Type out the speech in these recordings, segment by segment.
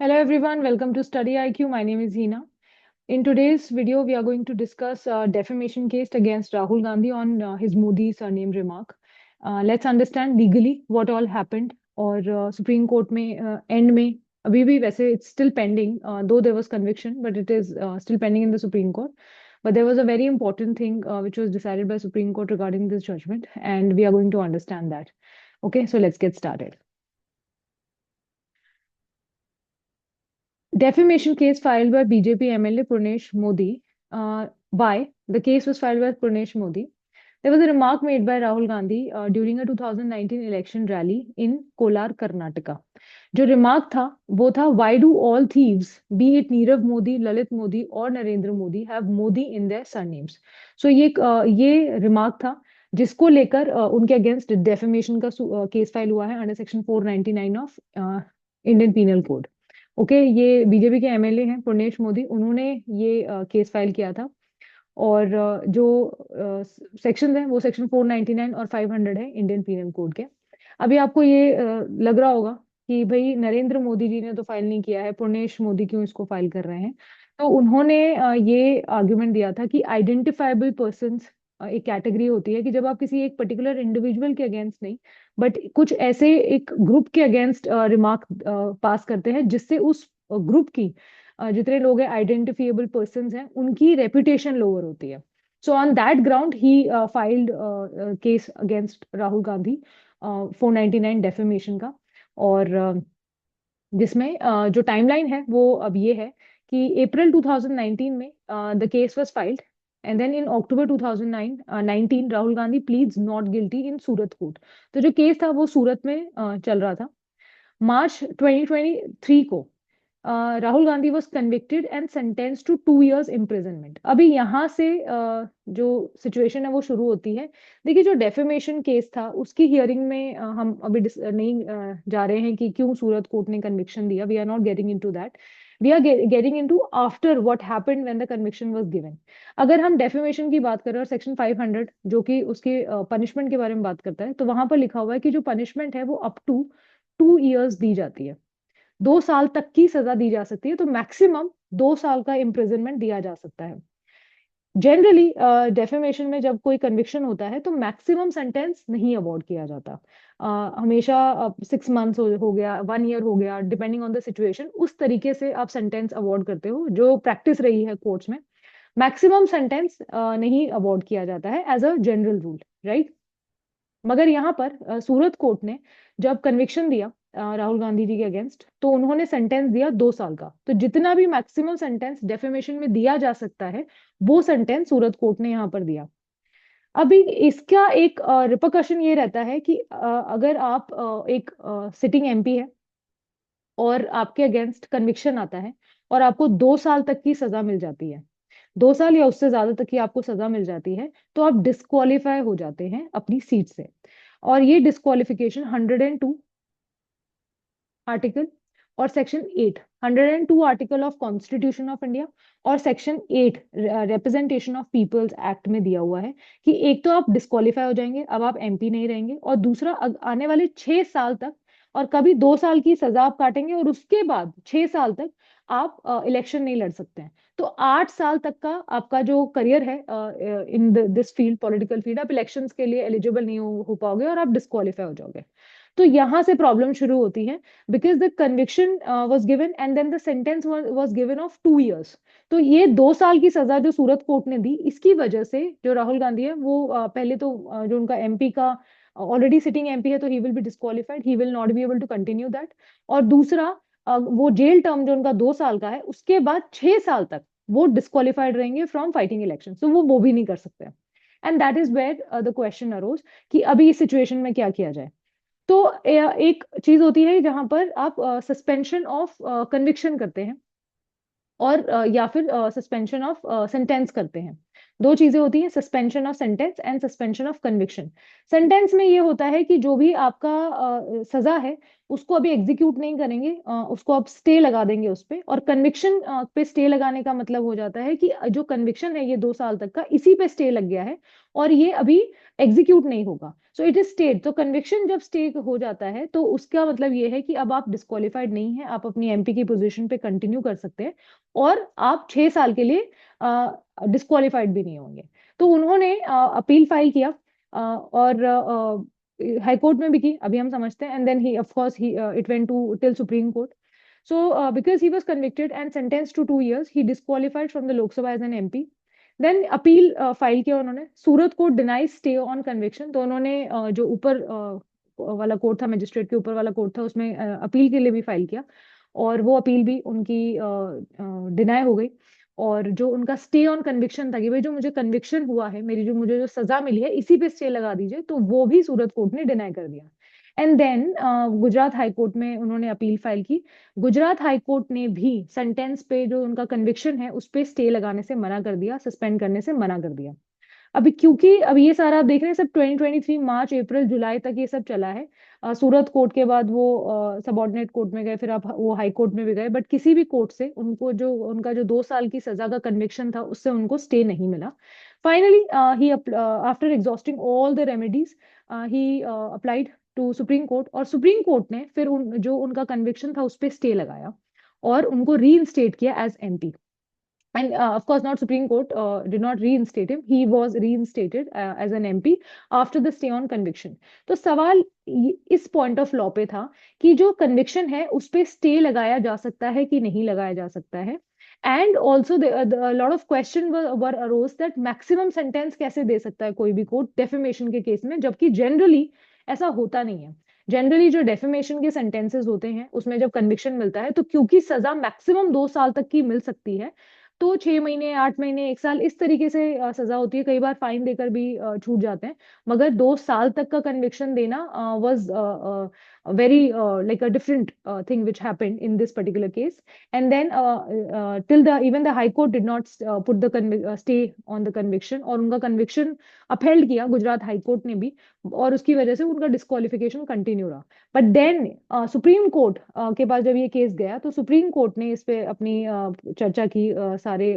Hello everyone, welcome to Study IQ. My name is Hina. In today's video, we are going to discuss a defamation case against Rahul Gandhi on his Modi surname remark. Let's understand legally what all happened और Supreme Court में end में अभी भी वैसे it's still pending, though there was conviction, but it is still pending in the Supreme Court. But there was a very important thing which was decided by Supreme Court regarding this judgment, and we are going to understand that. Okay, so let's get started. Defamation case filed by BJP MLA Purnesh Modi. Why? The case was filed by Purnesh Modi. There was a remark made by Rahul Gandhi during a 2019 election rally in Kolar, Karnataka. जो remark था वो था why do all thieves, be it Nirav Modi, Lalit Modi और Narendra Modi, have Modi in their surnames. So ये remark था जिसको लेकर उनके अगेंस्ट डेफेमेशन का केस फाइल हुआ है under section 499 of Indian penal code. Okay, ये बीजेपी के एमएलए हैं पुर्णेश मोदी, उन्होंने ये केस फाइल किया था. और जो सेक्शन हैं वो सेक्शन 499 और 500 है इंडियन पीनल कोड के. अभी आपको ये लग रहा होगा कि भाई नरेंद्र मोदी जी ने तो फाइल नहीं किया है, पुर्णेश मोदी क्यों इसको फाइल कर रहे हैं. तो उन्होंने ये आर्ग्यूमेंट दिया था कि आइडेंटिफाइबल पर्सन्स एक कैटेगरी होती है कि जब आप किसी एक पर्टिकुलर इंडिविजुअल के अगेंस्ट नहीं, बट कुछ ऐसे एक ग्रुप के अगेंस्ट रिमार्क पास करते हैं जिससे उस ग्रुप की जितने लोग हैं आइडेंटिफिएबल पर्सन्स हैं उनकी रेपुटेशन लोअर होती है. So on that ground he filed case against Rahul Gandhi 499 defamation का. और जिसमें जो टाइमलाइन है वो अब ये है कि अप्रैल 2019 में the case was filed and then in October 2019 Rahul Gandhi pleads not guilty in Surat court. तो जो केस था वो सूरत में चल रहा था. मार्च 2023 को Rahul Gandhi was convicted and sentence to 2 years imprisonment. अभी यहाँ से जो सिचुएशन है वो शुरू होती है. देखिए, जो डेफेमेशन केस था उसकी हियरिंग में हम अभी नहीं जा रहे हैं कि क्यों सूरत कोर्ट ने कन्विक्शन दिया. We are not getting into that. We are getting into after what happened when the conviction was given. अगर हम डेफेमेशन की बात करें और सेक्शन 500 जो कि उसके पनिशमेंट के बारे में बात करता है, तो वहां पर लिखा हुआ है कि जो पनिशमेंट है वो अप टू 2 years दी जाती है. 2 साल तक की सजा दी जा सकती है. तो मैक्सिमम 2 साल का इम्प्रिजनमेंट दिया जा सकता है. जनरली डेफेमेशन में जब कोई कन्विक्शन होता है तो मैक्सिमम सेंटेंस नहीं अवॉर्ड किया जाता. हमेशा 6 months हो गया, 1 year हो गया, डिपेंडिंग ऑन द सिचुएशन, उस तरीके से आप सेंटेंस अवॉर्ड करते हो जो प्रैक्टिस रही है कोर्ट्स में. मैक्सिमम सेंटेंस नहीं अवॉर्ड किया जाता है as a general rule, right. मगर यहाँ पर सूरत कोर्ट ने जब कन्विक्शन दिया राहुल गांधी जी के अगेंस्ट, तो उन्होंने सेंटेंस दिया 2 साल का. तो जितना भी मैक्सिमम सेंटेंस डेफेमेशन में दिया जा सकता है वो सेंटेंस सूरत कोर्ट ने यहाँ पर दिया. अभी इसका एक रिपरकशन ये रहता है कि अगर आप एक सिटिंग एमपी है और आपके अगेंस्ट कन्विक्शन आता है और आपको 2 साल तक की सजा मिल जाती है, 2 साल या उससे ज्यादा तक की आपको सजा मिल जाती है, तो आप डिस्क्वालीफाई हो जाते हैं अपनी सीट से. और ये डिस्क्वालिफिकेशन 102 आर्टिकल और section 8, 102 article of constitution of India और section 8 representation of peoples act में दिया हुआ है कि एक तो आप डिस्क्वालीफाई हो जाएंगे, अब आप एमपी नहीं रहेंगे, और दूसरा आने वाले 6 साल तक और कभी 2 साल की सजा आप काटेंगे और उसके बाद 6 साल तक आप इलेक्शन नहीं लड़ सकते हैं. तो 8 साल तक का आपका जो करियर है in this field, political field, आप इलेक्शंस के लिए एलिजिबल नहीं हो पाओगे और आप डिस्क्वालीफाई हो जाओगे. तो यहां से प्रॉब्लम शुरू होती है because the conviction was given and then the sentence was given of 2 years. तो ये 2 साल की सजा जो सूरत कोर्ट ने दी, इसकी वजह से जो राहुल गांधी है वो पहले तो जो उनका एमपी का ऑलरेडी सिटिंग एमपी है तो he will be disqualified, he will not be able to continue that. और दूसरा वो जेल टर्म जो उनका 2 साल का है उसके बाद 6 साल तक वो डिस्क्वालिफाइड रहेंगे फ्रॉम फाइटिंग इलेक्शन. तो वो भी नहीं कर सकते. And that is where the question arose कि अभी इस सिचुएशन में क्या किया जाए. तो एक चीज होती है जहां पर आप सस्पेंशन ऑफ कन्विक्शन करते हैं और या फिर सस्पेंशन ऑफ सेंटेंस करते हैं. दो चीजें होती हैं, suspension of sentence and suspension of conviction. Sentence में ये होता है कि जो भी आपका सजा है उसको अभी एग्जीक्यूट नहीं करेंगे, उसको अब स्टे लगा देंगे उस पे। और कन्विक्शन पे स्टे लगाने का मतलब हो जाता है कि जो कन्विक्शन है ये 2 साल तक का इसी पे स्टे लग गया है और ये अभी एग्जीक्यूट नहीं होगा। So it is stayed. तो कन्विक्शन जब स्टे हो जाता है तो उसका मतलब ये है कि अब आप डिस्क्वालिफाइड नहीं है, आप अपनी एमपी की पोजीशन पे कंटिन्यू कर सकते हैं और आप 6 साल के लिए डिस्क्वालिफाइड भी नहीं होंगे। तो उन्होंने अपील फाइल किया और हाई कोर्ट में भी की, अभी हम समझते हैं। And then he of course he it went to till supreme court. So because he was convicted and sentenced to 2 years, he disqualified from the Lok Sabha as an MP. Then appeal file किया उन्होंने। Surat court denies stay on conviction. तो उन्होंने जो ऊपर वाला court था, magistrate के ऊपर वाला कोर्ट था, उसमें अपील के लिए भी फाइल किया और वो अपील भी उनकी डिनाई हो गई। और जो उनका स्टे ऑन कन्विक्शन था कि भाई जो मुझे कन्विक्शन हुआ है, मेरी जो मुझे जो सजा मिली है इसी पे स्टे लगा दीजिए, तो वो भी सूरत कोर्ट ने डिनाई कर दिया। And then Gujarat high court में उन्होंने अपील फाइल की। गुजरात हाई कोर्ट ने भी सेंटेंस पे जो उनका कन्विक्शन है उस पे स्टे लगाने से मना कर दिया, सस्पेंड करने से मना कर दिया। अभी क्योंकि अभी ये सारा आप देख रहे हैं सब 2023 मार्च अप्रैल जुलाई तक ये सब चला है। सूरत कोर्ट के बाद वो सबऑर्डिनेट कोर्ट में गए, फिर आप वो हाई कोर्ट में भी गए, बट किसी भी कोर्ट से उनको जो उनका जो 2 साल की सजा का कन्विक्शन था उससे उनको स्टे नहीं मिला। Finally he after exhausting all the remedies he applied to supreme court. और सुप्रीम कोर्ट ने फिर जो उनका कन्विक्शन था उस पर स्टे लगाया और उनको रीइंस्टेट किया as MP. And of course, not Supreme Court did not reinstate him. He was reinstated as an MP after the stay on conviction. तो सवाल इस पॉइंट ऑफ लॉ पे था कि जो कन्विक्शन है उस पे स्टे लगाया जा सकता है कि नहीं लगाया जा सकता है। And also lot of question were arose that maximum sentence कैसे दे सकता है कोई भी कोर्ट डेफेमेशन के केस में, जबकि जनरली ऐसा होता नहीं है। जनरली जो डेफेमेशन के सेंटेंसेस होते हैं उसमें जब कन्विक्शन मिलता है तो क्योंकि सजा मैक्सिमम 2 साल तक की मिल सकती है, तो 6 महीने 8 महीने 1 साल इस तरीके से सजा होती है। कई बार फाइन देकर भी छूट जाते हैं। मगर 2 साल तक का कन्विक्शन देना was very like a different thing which happened in this particular case. And then till the even the high court did not put the stay on the conviction और उनका कन्विक्शन अपहेल्ड किया Gujarat high court ने भी, और उसकी वजह से उनका डिस्क्वालिफिकेशन कंटिन्यू रहा। बट देन सुप्रीम कोर्ट के पास जब ये केस गया तो सुप्रीम कोर्ट ने इस पे अपनी चर्चा की, सारे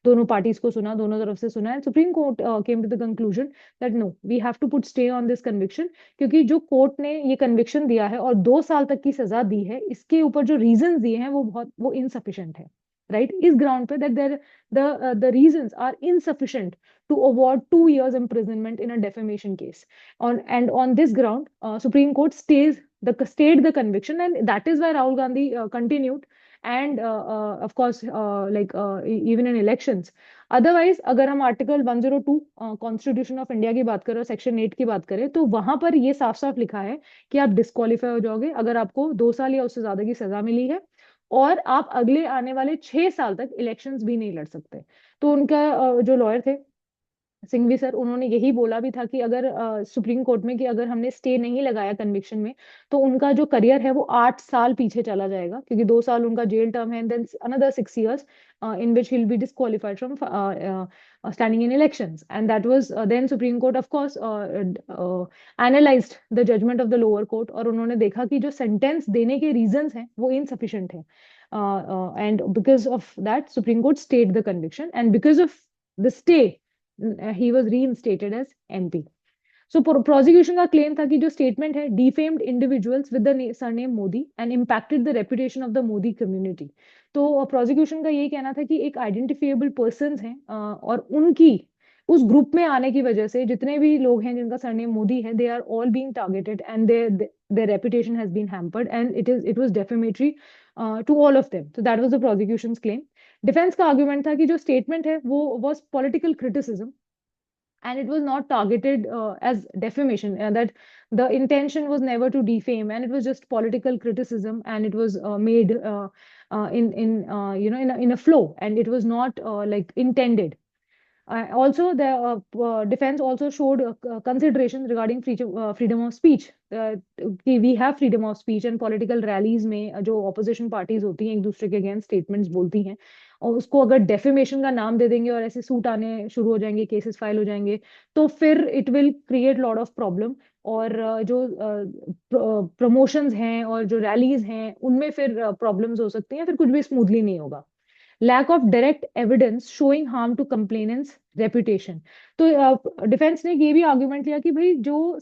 दोनों पार्टीज को सुना, दोनों तरफ से सुना। And supreme court came to the conclusion that no, we have to put stay on this conviction, क्योंकि जो कोर्ट ने ये कन्विक्शन दिया है और 2 साल तक की सजा दी है, इसके ऊपर जो रीजन दिए हैं वो इनसफिशिएंट है। राइट, इस ग्राउंड पे that there the reasons are insufficient to award 2 years imprisonment in a defamation case. On this ground, Supreme Court stayed the conviction, and that is why Rahul Gandhi continued, and of course even in elections. Otherwise अगर हम article 102 constitution of India की बात करें, section 8 की बात करें, तो वहां पर ये साफ साफ लिखा है कि आप डिस्क्वालीफाई हो जाओगे अगर आपको 2 साल या उससे ज्यादा की सजा मिली है और आप अगले आने वाले 6 साल तक इलेक्शंस भी नहीं लड़ सकते। तो उनका जो लॉयर थे सिंघवी सर, उन्होंने यही बोला भी था कि अगर सुप्रीम कोर्ट में कि अगर हमने स्टे नहीं लगाया कन्विक्शन में तो उनका जो करियर है वो 8 साल पीछे चला जाएगा, क्योंकि 2 साल उनका जेल टर्म है and then another 6 years in which he'll be disqualified from standing in elections. And that was then Supreme Court of course analyzed the judgment of the lower court और उन्होंने देखा कि जो सेंटेंस देने के रीजंस हैं वो इनसफिशिएंट है। And because of that Supreme Court stayed the conviction, and because of the stay he was reinstated as MP. So prosecution का क्लेम था कि जो स्टेटमेंट है defamed individuals with the surname Modi and impacted the reputation of the Modi community. तो prosecution का यही कहना था कि एक आइडेंटिफिएबल पर्सन हैं और उनकी उस ग्रुप में आने की वजह से जितने भी लोग हैं जिनका सरनेम मोदी है, they are all being targeted and their reputation has been hampered and it was defamatory to all of them. So that was the prosecution's claim. Defence का आर्गुमेंट था कि जो स्टेटमेंट है वो was political criticism and it was not targeted as defamation, that the intention was never to defame and it was just political criticism and it was made in a flow and it was not like intended. Also, the defense also showed consideration regarding freedom of speech. कि we have freedom of speech and political rallies में जो opposition parties होती हैं एक दूसरे के against statements बोलती हैं, और उसको अगर डेफेमेशन का नाम दे देंगे और ऐसे सूट आने शुरू हो जाएंगे, केसेस फाइल हो जाएंगे, तो फिर it will create lot of problem. और जो प्रमोशंस हैं और जो रैलीज हैं उनमें फिर प्रॉब्लम्स हो सकती हैं, फिर कुछ भी स्मूथली नहीं होगा। Lack of direct evidence showing harm to complainant's reputation. तो डिफेंस ने ये भी आर्ग्यूमेंट लिया कि भाई जो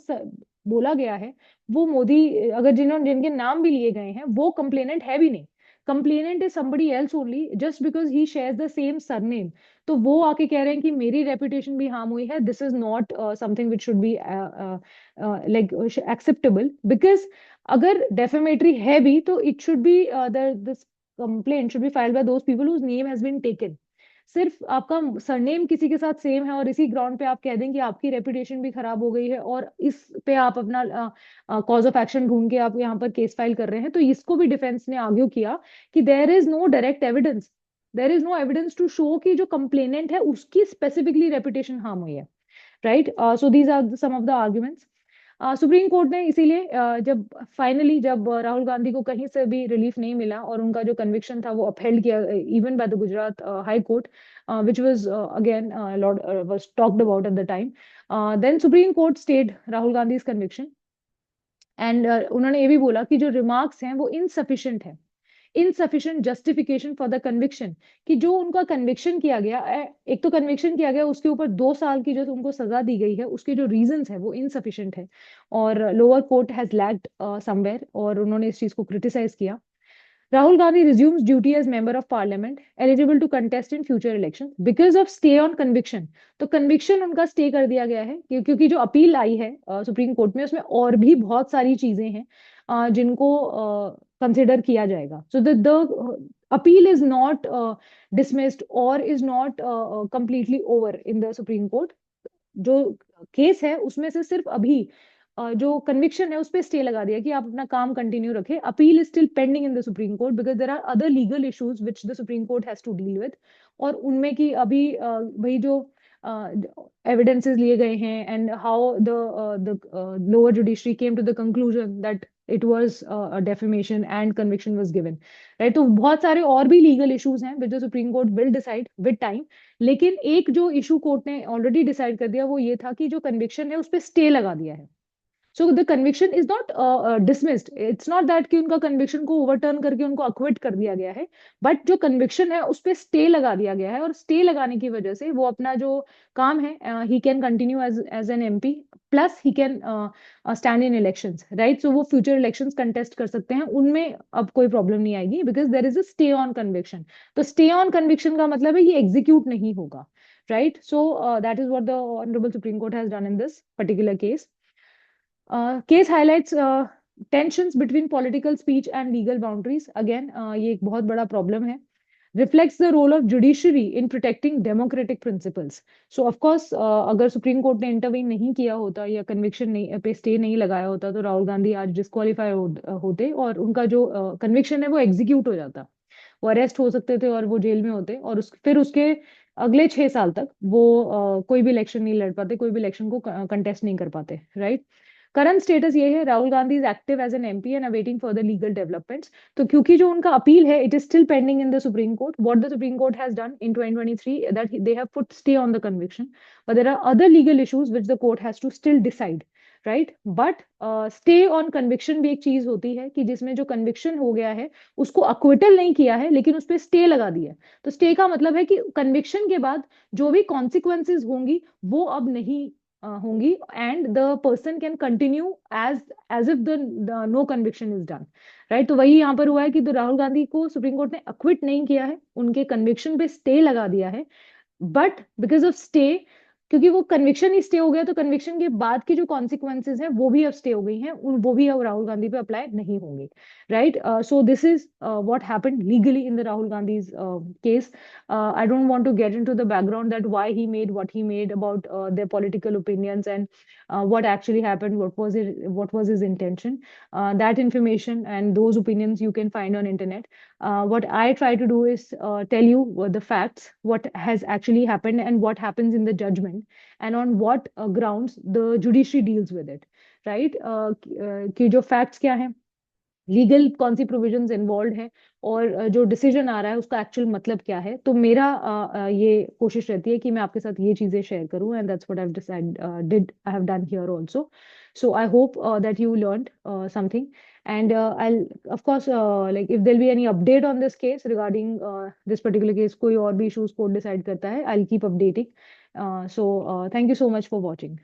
बोला गया है वो मोदी, अगर जिनके नाम भी लिए गए हैं वो कंप्लेनेंट है भी नहीं, complainant is somebody else only just because he shares the same surname. तो वो आके कह रहे हैं कि मेरी रेपुटेशन भी हार्म हुई है, this is not something which should be like acceptable, because अगर डेफेमेटरी है भी तो it should be the complaint should be filed by those people whose name has been taken। सिर्फ आपका सरनेम किसी के साथ सेम है और इसी ग्राउंड पे आप कह दें कि आपकी रेपुटेशन भी खराब हो गई है और इस पे आप अपना कॉज ऑफ एक्शन ढूंढ के आप यहाँ पर केस फाइल कर रहे हैं, तो इसको भी डिफेंस ने आर्ग्यू किया कि there is no direct evidence, there is no evidence to show कि जो कंप्लेनेंट है उसकी स्पेसिफिकली रेपुटेशन हार्म हुई है। Right, so these are some of the arguments. Supreme court ने इसीलिए जब राहुल गांधी को कहीं से भी रिलीफ नहीं मिला और उनका जो कन्विक्शन था वो अपहेल्ड किया even by the Gujarat high court, which was again lord was talked about at the time, then supreme court stayed Rahul Gandhi conviction. And उन्होंने ये भी बोला कि जो रिमार्क्स हैं वो इनसफिशिएंट है, insufficient justification for the conviction, कि जो उनका कन्विक्शन किया गया, एक तो कन्विक्शन किया गया उसके ऊपर 2 साल की जो उनको सजा दी गई है उसके जो रीजंस है वो इनसफिशिएंट है और lower court has lagged somewhere, और उन्होंने इस चीज को क्रिटिसाइज किया। Rahul Gandhi resumes duty as member of parliament, eligible to contest in future elections because of stay on conviction। तो conviction उनका stay कर दिया गया है क्योंकि जो अपील आई है सुप्रीम कोर्ट में उसमें और भी बहुत सारी चीजें हैं जिनको कंसिडर किया जाएगा। So the appeal is not dismissed और is not completely over in the supreme court. जो केस है उसमें से सिर्फ अभी जो कन्विक्शन है उस पे स्टे लगा दिया कि आप अपना काम कंटिन्यू रखें, appeal is still pending in the supreme court because there are other legal issues which the supreme court has to deal with. और उनमें की अभी वही जो एविडेंसेस लिए गए हैं and how the lower judiciary came to the conclusion that it was defamation and conviction was given. Right, तो बहुत सारे और भी लीगल इश्यूज हैं which the supreme court will decide with time. लेकिन एक जो इशू कोर्ट ने ऑलरेडी डिसाइड कर दिया वो ये था कि जो कन्विक्शन है उस पर स्टे लगा दिया है। So the conviction is not dismissed, it's not that कि उनका कन्विक्शन को ओवरटर्न करके उनको अक्विट कर दिया गया है, बट जो कन्विक्शन है उस पे स्टे लगा दिया गया है और स्टे लगाने की वजह से वो अपना जो काम है he can continue as as an MP, plus he can stand in elections. Right, so वो फ्यूचर इलेक्शंस कंटेस्ट कर सकते हैं, उनमें अब कोई प्रॉब्लम नहीं आएगी because there is a stay on conviction. तो स्टे ऑन कन्विक्शन का मतलब है ये एग्जीक्यूट नहीं होगा। Right, so that is what the honourable supreme court has done in this particular case. Case highlights tensions between political speech and legal boundaries। Again, ये एक बहुत बड़ा problem है। Reflects the role of judiciary in protecting democratic principles। So of course, अगर supreme court ने intervene नहीं किया होता या कन्विक्शन नहीं पे स्टे नहीं लगाया होता तो राहुल गांधी आज डिस्क्वालीफाई होते और उनका जो कन्विक्शन है वो एग्जीक्यूट हो जाता, वो अरेस्ट हो सकते थे और वो जेल में होते और फिर उसके अगले 6 साल तक वो कोई भी इलेक्शन नहीं लड़ पाते, कोई भी इलेक्शन को कंटेस्ट नहीं कर पाते। राइट, करंट स्टेटस ये है, Rahul Gandhi is active as an MP and awaiting further legal developments. तो क्योंकि जो उनका अपील है it is still pending in the supreme court, what the supreme court has done in 2023 that they have put stay on the conviction, but there are other legal issues which the court has to still decide. Right, but stay on conviction भी एक चीज होती है कि जिसमें जो conviction हो गया है उसको अक्विटल नहीं किया है लेकिन उस पर स्टे लगा दिया। तो स्टे का मतलब है कि कन्विक्शन के बाद जो भी कॉन्सिक्वेंसेज होंगी वो अब नहीं होंगी and the person can continue as if the no conviction is done. Right, तो वही यहाँ पर हुआ है कि तो राहुल गांधी को सुप्रीम कोर्ट ने अक्विट नहीं किया है, उनके कन्विक्शन पे स्टे लगा दिया है, बट बिकॉज ऑफ स्टे, क्योंकि वो कन्विक्शन ही स्टे हो गया तो कन्विक्शन के बाद की जो कॉन्सिक्वेंसेज हैं वो भी अब स्टे हो गई हैं, वो भी अब राहुल गांधी पे अप्लाई नहीं होंगे। Right, so this is what happened legally in the Rahul Gandhi's case। I don't want to get into the background that why he made what he made about their political opinions and what actually happened, what was his intention, that information and those opinions you can find on internet। What I try to do is tell you what the facts, what has actually happened and what happens in the judgment and on what grounds the judiciary deals with it। Right, कि जो facts क्या है legal कौन सी provisions involve है, और जो decision आ रहा है उसका एक्चुअल मतलब क्या है। तो मेरा ये कोशिश रहती है कि मैं आपके साथ ये चीजें शेयर करूं, and that's what I have decide did I have done here also. So I hope that you learned something, and I'll of course like if there'll be any update on this case regarding this particular case, कोई और भी issues court decide करता है, I'll keep updating. So thank you so much for watching.